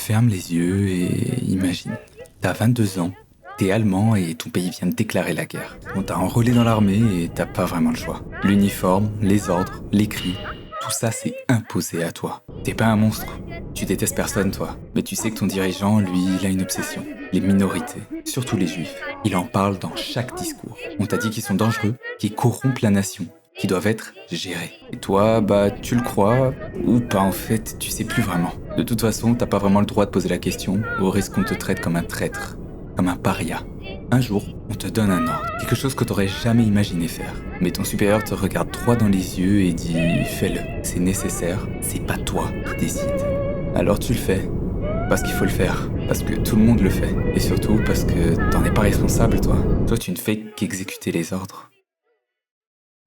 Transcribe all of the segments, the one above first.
Ferme les yeux et imagine. T'as 22 ans, t'es allemand et ton pays vient de déclarer la guerre. On t'a enrôlé dans l'armée et t'as pas vraiment le choix. L'uniforme, les ordres, les cris, tout ça c'est imposé à toi. T'es pas un monstre, tu détestes personne toi. Mais tu sais que ton dirigeant, lui, il a une obsession. Les minorités, surtout les juifs. Il en parle dans chaque discours. On t'a dit qu'ils sont dangereux, qu'ils corrompent la nation, qui doivent être gérés. Et toi, tu le crois, ou pas en fait, tu sais plus vraiment. De toute façon, t'as pas vraiment le droit de poser la question, au risque qu'on te traite comme un traître, comme un paria. Un jour, on te donne un ordre, quelque chose que t'aurais jamais imaginé faire. Mais ton supérieur te regarde droit dans les yeux et dit « Fais-le, c'est nécessaire, c'est pas toi qui décide. » Alors tu le fais, parce qu'il faut le faire, parce que tout le monde le fait, et surtout parce que t'en es pas responsable toi. Toi tu ne fais qu'exécuter les ordres.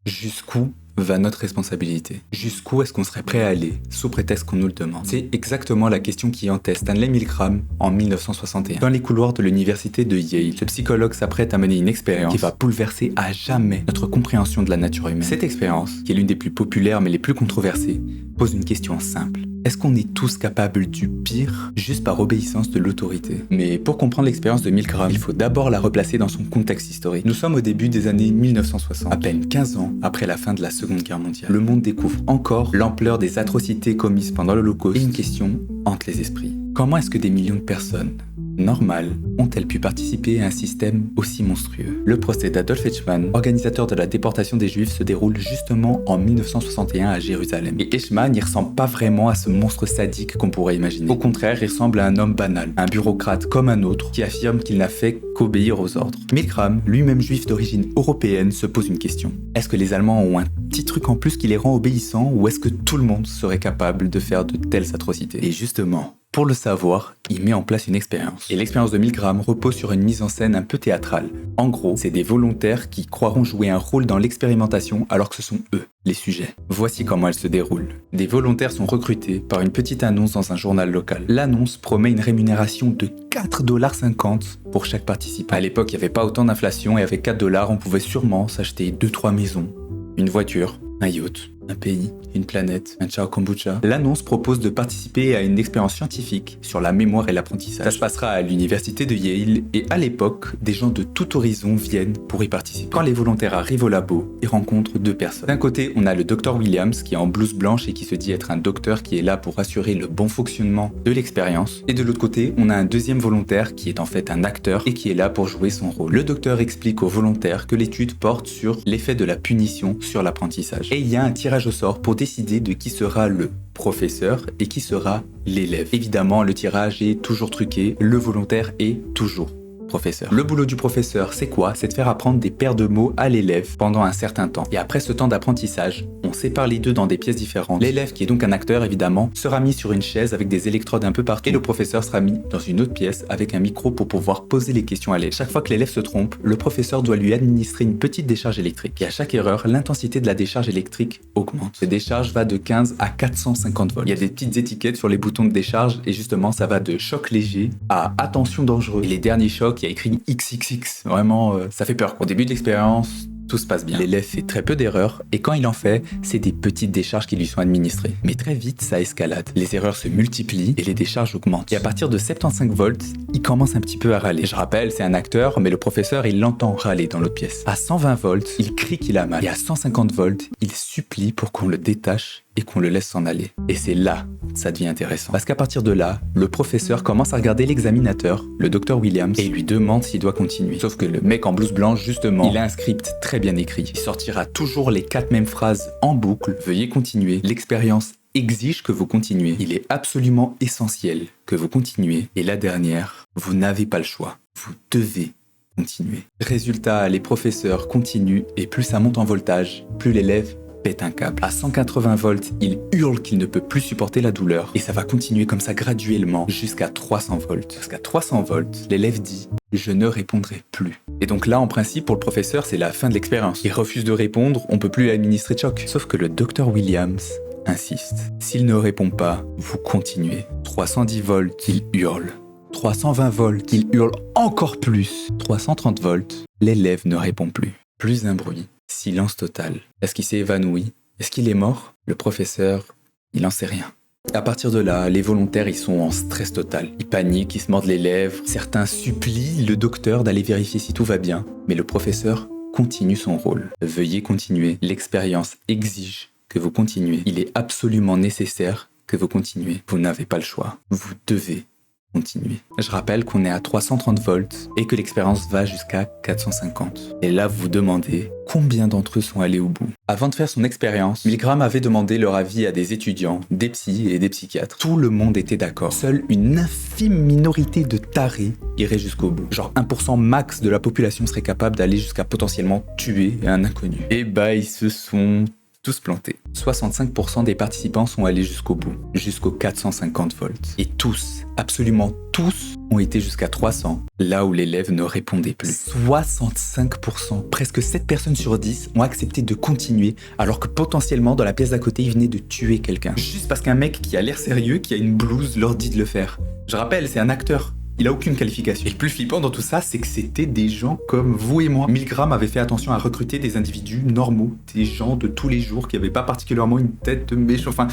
Jusqu'où va notre responsabilité? Jusqu'où est-ce qu'on serait prêt à aller, sous prétexte qu'on nous le demande? C'est exactement la question qui hantait Stanley Milgram en 1961. Dans les couloirs de l'université de Yale, le psychologue s'apprête à mener une expérience qui va bouleverser à jamais notre compréhension de la nature humaine. Cette expérience, qui est l'une des plus populaires mais les plus controversées, pose une question simple. Est-ce qu'on est tous capables du pire juste par obéissance de l'autorité? Mais pour comprendre l'expérience de Milgram, il faut d'abord la replacer dans son contexte historique. Nous sommes au début des années 1960, à peine 15 ans après la fin de la Seconde Guerre mondiale. Le monde découvre encore l'ampleur des atrocités commises pendant l'Holocauste et une question hante les esprits. Comment est-ce que des millions de personnes normales ont-elles pu participer à un système aussi monstrueux? Le procès d'Adolf Eichmann, organisateur de la déportation des Juifs, se déroule justement en 1961 à Jérusalem. Et Eichmann, il ressemble pas vraiment à ce monstre sadique qu'on pourrait imaginer. Au contraire, il ressemble à un homme banal, un bureaucrate comme un autre qui affirme qu'il n'a fait qu'obéir aux ordres. Milgram, lui-même juif d'origine européenne, se pose une question. Est-ce que les Allemands ont un petit truc en plus qui les rend obéissants ou est-ce que tout le monde serait capable de faire de telles atrocités? Et justement, pour le savoir, il met en place une expérience. Et l'expérience de Milgram repose sur une mise en scène un peu théâtrale. En gros, c'est des volontaires qui croiront jouer un rôle dans l'expérimentation alors que ce sont eux, les sujets. Voici comment elle se déroule. Des volontaires sont recrutés par une petite annonce dans un journal local. L'annonce promet une rémunération de 4,50$ pour chaque participant. À l'époque, il n'y avait pas autant d'inflation et avec 4$, on pouvait sûrement s'acheter 2-3 maisons, une voiture, un yacht, un pays, une planète, un ciao kombucha. L'annonce propose de participer à une expérience scientifique sur la mémoire et l'apprentissage. Ça se passera à l'université de Yale et à l'époque, des gens de tout horizon viennent pour y participer. Quand les volontaires arrivent au labo, ils rencontrent deux personnes. D'un côté, on a le docteur Williams qui est en blouse blanche et qui se dit être un docteur qui est là pour assurer le bon fonctionnement de l'expérience. Et de l'autre côté, on a un deuxième volontaire qui est en fait un acteur et qui est là pour jouer son rôle. Le docteur explique aux volontaires que l'étude porte sur l'effet de la punition sur l'apprentissage. Et il y a un tirage au sort pour décider de qui sera le professeur et qui sera l'élève. Évidemment, le tirage est toujours truqué, le volontaire est toujours professeur. Le boulot du professeur, c'est quoi? C'est de faire apprendre des paires de mots à l'élève pendant un certain temps. Et après ce temps d'apprentissage, on sépare les deux dans des pièces différentes. L'élève, qui est donc un acteur évidemment, sera mis sur une chaise avec des électrodes un peu partout et le professeur sera mis dans une autre pièce avec un micro pour pouvoir poser les questions à l'élève. Chaque fois que l'élève se trompe, le professeur doit lui administrer une petite décharge électrique. Et à chaque erreur, l'intensité de la décharge électrique augmente. Cette décharge va de 15 à 450 volts. Il y a des petites étiquettes sur les boutons de décharge et justement ça va de choc léger à attention dangereux. Et les derniers chocs, il y a écrit XXX. Vraiment, ça fait peur. Au début de l'expérience, tout se passe bien. L'élève fait très peu d'erreurs et quand il en fait, c'est des petites décharges qui lui sont administrées. Mais très vite, ça escalade. Les erreurs se multiplient et les décharges augmentent. Et à partir de 75 volts, il commence un petit peu à râler. Je rappelle, c'est un acteur, mais le professeur, il l'entend râler dans l'autre pièce. À 120 volts, il crie qu'il a mal. Et à 150 volts, il supplie pour qu'on le détache et qu'on le laisse s'en aller. Et c'est là que ça devient intéressant. Parce qu'à partir de là, le professeur commence à regarder l'examinateur, le docteur Williams, et il lui demande s'il doit continuer. Sauf que le mec en blouse blanche, justement, il a un script très bien écrit. Il sortira toujours les 4 mêmes phrases en boucle. Veuillez continuer. L'expérience exige que vous continuez. Il est absolument essentiel que vous continuez. Et la dernière, vous n'avez pas le choix. Vous devez continuer. Résultat, les professeurs continuent et plus ça monte en voltage, plus l'élève pète un câble. À 180 volts, il hurle qu'il ne peut plus supporter la douleur et ça va continuer comme ça graduellement jusqu'à 300 volts. Jusqu'à 300 volts, l'élève dit « Je ne répondrai plus ». Et donc là, en principe, pour le professeur, c'est la fin de l'expérience. Il refuse de répondre, on peut plus administrer de choc. Sauf que le docteur Williams insiste. S'il ne répond pas, vous continuez. 310 volts, il hurle. 320 volts, il hurle encore plus. 330 volts, l'élève ne répond plus. Plus un bruit. Silence total. Est-ce qu'il s'est évanoui? Est-ce qu'il est mort? Le professeur, il n'en sait rien. À partir de là, les volontaires ils sont en stress total. Ils paniquent, ils se mordent les lèvres, certains supplient le docteur d'aller vérifier si tout va bien, mais le professeur continue son rôle. Veuillez continuer, l'expérience exige que vous continuez. Il est absolument nécessaire que vous continuez. Vous n'avez pas le choix. Vous devez continuer. Je rappelle qu'on est à 330 volts et que l'expérience va jusqu'à 450. Et là, vous vous demandez combien d'entre eux sont allés au bout. Avant de faire son expérience, Milgram avait demandé leur avis à des étudiants, des psys et des psychiatres. Tout le monde était d'accord. Seule une infime minorité de tarés irait jusqu'au bout. Genre 1% max de la population serait capable d'aller jusqu'à potentiellement tuer un inconnu. Et bah, ils se sont tous plantés. 65% des participants sont allés jusqu'au bout, jusqu'aux 450 volts. Et tous, absolument tous, ont été jusqu'à 300, là où l'élève ne répondait plus. 65%, presque 7 personnes sur 10 ont accepté de continuer, alors que potentiellement, dans la pièce d'à côté, ils venaient de tuer quelqu'un. Juste parce qu'un mec qui a l'air sérieux, qui a une blouse, leur dit de le faire. Je rappelle, c'est un acteur. Il a aucune qualification. Et le plus flippant dans tout ça, c'est que c'était des gens comme vous et moi. Milgram avait fait attention à recruter des individus normaux, des gens de tous les jours qui n'avaient pas particulièrement une tête de méchant. Enfin,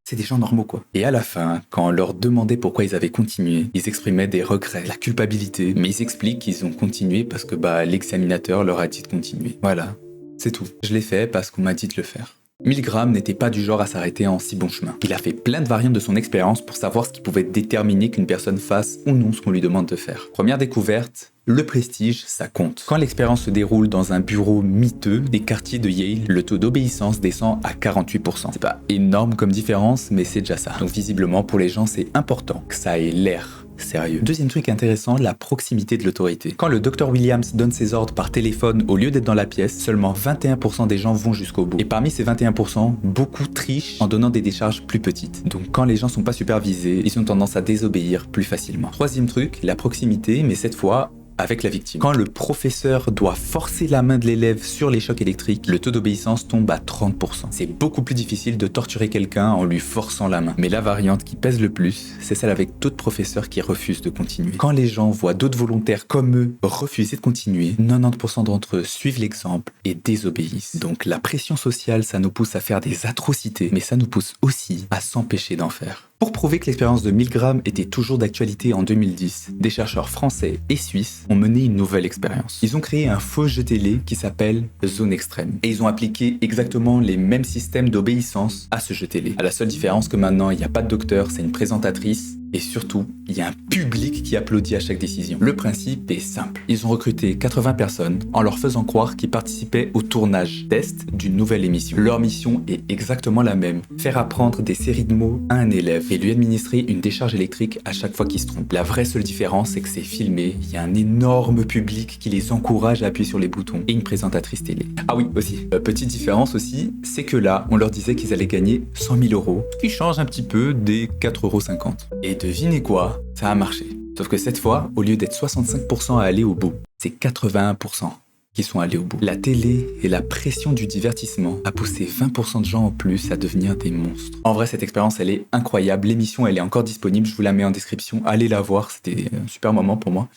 c'est des gens normaux quoi. Et à la fin, quand on leur demandait pourquoi ils avaient continué, ils exprimaient des regrets, la culpabilité. Mais ils expliquent qu'ils ont continué parce que l'examinateur leur a dit de continuer. Voilà, c'est tout. Je l'ai fait parce qu'on m'a dit de le faire. Milgram n'était pas du genre à s'arrêter en si bon chemin. Il a fait plein de variantes de son expérience pour savoir ce qui pouvait déterminer qu'une personne fasse ou non ce qu'on lui demande de faire. Première découverte, le prestige, ça compte. Quand l'expérience se déroule dans un bureau miteux des quartiers de Yale, le taux d'obéissance descend à 48%. C'est pas énorme comme différence, mais c'est déjà ça. Donc visiblement, pour les gens, c'est important que ça ait l'air sérieux. Deuxième truc intéressant, la proximité de l'autorité. Quand le Dr Williams donne ses ordres par téléphone au lieu d'être dans la pièce, seulement 21% des gens vont jusqu'au bout. Et parmi ces 21%, beaucoup trichent en donnant des décharges plus petites. Donc quand les gens sont pas supervisés, ils ont tendance à désobéir plus facilement. Troisième truc, la proximité, mais cette fois avec la victime. Quand le professeur doit forcer la main de l'élève sur les chocs électriques, le taux d'obéissance tombe à 30%. C'est beaucoup plus difficile de torturer quelqu'un en lui forçant la main. Mais la variante qui pèse le plus, c'est celle avec d'autres professeurs qui refusent de continuer. Quand les gens voient d'autres volontaires comme eux refuser de continuer, 90% d'entre eux suivent l'exemple et désobéissent. Donc la pression sociale, ça nous pousse à faire des atrocités, mais ça nous pousse aussi à s'empêcher d'en faire. Pour prouver que l'expérience de Milgram était toujours d'actualité en 2010, des chercheurs français et suisses ont mené une nouvelle expérience. Ils ont créé un faux jeu télé qui s'appelle Zone Extrême. Et ils ont appliqué exactement les mêmes systèmes d'obéissance à ce jeu télé. À la seule différence que maintenant, il n'y a pas de docteur, c'est une présentatrice. Et surtout, il y a un public qui applaudit à chaque décision. Le principe est simple. Ils ont recruté 80 personnes en leur faisant croire qu'ils participaient au tournage test d'une nouvelle émission. Leur mission est exactement la même. Faire apprendre des séries de mots à un élève et lui administrer une décharge électrique à chaque fois qu'il se trompe. La vraie seule différence, c'est que c'est filmé, il y a un énorme public qui les encourage à appuyer sur les boutons et une présentatrice télé. Ah oui, aussi. Petite différence aussi, c'est que là, on leur disait qu'ils allaient gagner 100 000 €, ce qui change un petit peu des 4,50 €. Et devinez quoi, ça a marché. Sauf que cette fois, au lieu d'être 65% à aller au bout, c'est 81% qui sont allés au bout. La télé et la pression du divertissement a poussé 20% de gens en plus à devenir des monstres. En vrai, cette expérience, elle est incroyable. L'émission, elle est encore disponible. Je vous la mets en description. Allez la voir. C'était un super moment pour moi.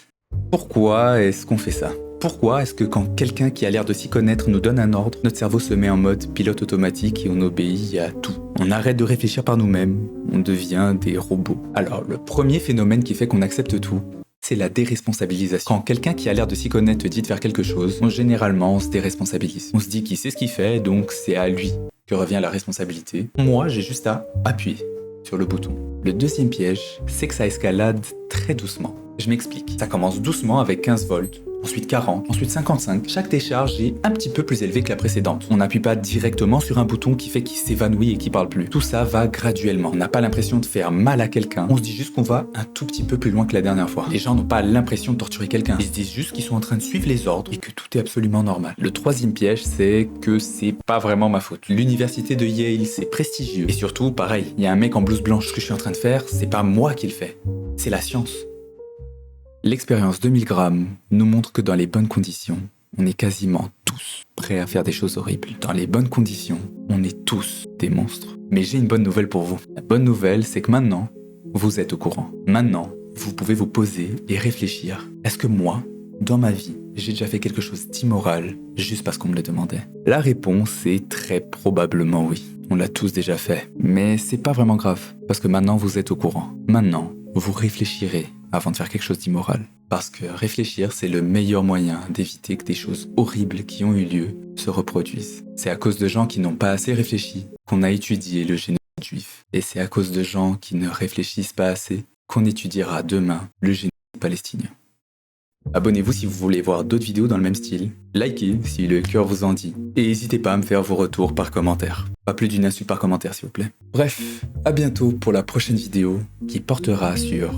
Pourquoi est-ce qu'on fait ça ? Pourquoi est-ce que quand quelqu'un qui a l'air de s'y connaître nous donne un ordre, notre cerveau se met en mode pilote automatique et on obéit à tout ? On arrête de réfléchir par nous-mêmes, on devient des robots. Alors, le premier phénomène qui fait qu'on accepte tout, c'est la déresponsabilisation. Quand quelqu'un qui a l'air de s'y connaître te dit de faire quelque chose, généralement on se déresponsabilise. On se dit qu'il sait ce qu'il fait, donc c'est à lui que revient la responsabilité. Moi, j'ai juste à appuyer sur le bouton. Le deuxième piège, c'est que ça escalade très doucement. Je m'explique. Ça commence doucement avec 15 volts. Ensuite 40, ensuite 55. Chaque décharge est un petit peu plus élevée que la précédente. On n'appuie pas directement sur un bouton qui fait qu'il s'évanouit et qu'il parle plus. Tout ça va graduellement. On n'a pas l'impression de faire mal à quelqu'un. On se dit juste qu'on va un tout petit peu plus loin que la dernière fois. Les gens n'ont pas l'impression de torturer quelqu'un. Ils se disent juste qu'ils sont en train de suivre les ordres et que tout est absolument normal. Le troisième piège, c'est que c'est pas vraiment ma faute. L'université de Yale, c'est prestigieux. Et surtout, pareil, il y a un mec en blouse blanche que je suis en train de faire, c'est pas moi qui le fais. C'est la science. L'expérience de Milgram nous montre que dans les bonnes conditions, on est quasiment tous prêts à faire des choses horribles. Dans les bonnes conditions, on est tous des monstres. Mais j'ai une bonne nouvelle pour vous. La bonne nouvelle, c'est que maintenant, vous êtes au courant. Maintenant, vous pouvez vous poser et réfléchir. Est-ce que moi, dans ma vie, j'ai déjà fait quelque chose d'immoral juste parce qu'on me le demandait? La réponse est très probablement oui. On l'a tous déjà fait. Mais c'est pas vraiment grave, parce que maintenant vous êtes au courant. Maintenant, vous réfléchirez avant de faire quelque chose d'immoral. Parce que réfléchir, c'est le meilleur moyen d'éviter que des choses horribles qui ont eu lieu se reproduisent. C'est à cause de gens qui n'ont pas assez réfléchi qu'on a étudié le génocide juif. Et c'est à cause de gens qui ne réfléchissent pas assez qu'on étudiera demain le génocide palestinien. Abonnez-vous si vous voulez voir d'autres vidéos dans le même style. Likez si le cœur vous en dit. Et n'hésitez pas à me faire vos retours par commentaire. Pas plus d'une insulte par commentaire s'il vous plaît. Bref, à bientôt pour la prochaine vidéo qui portera sur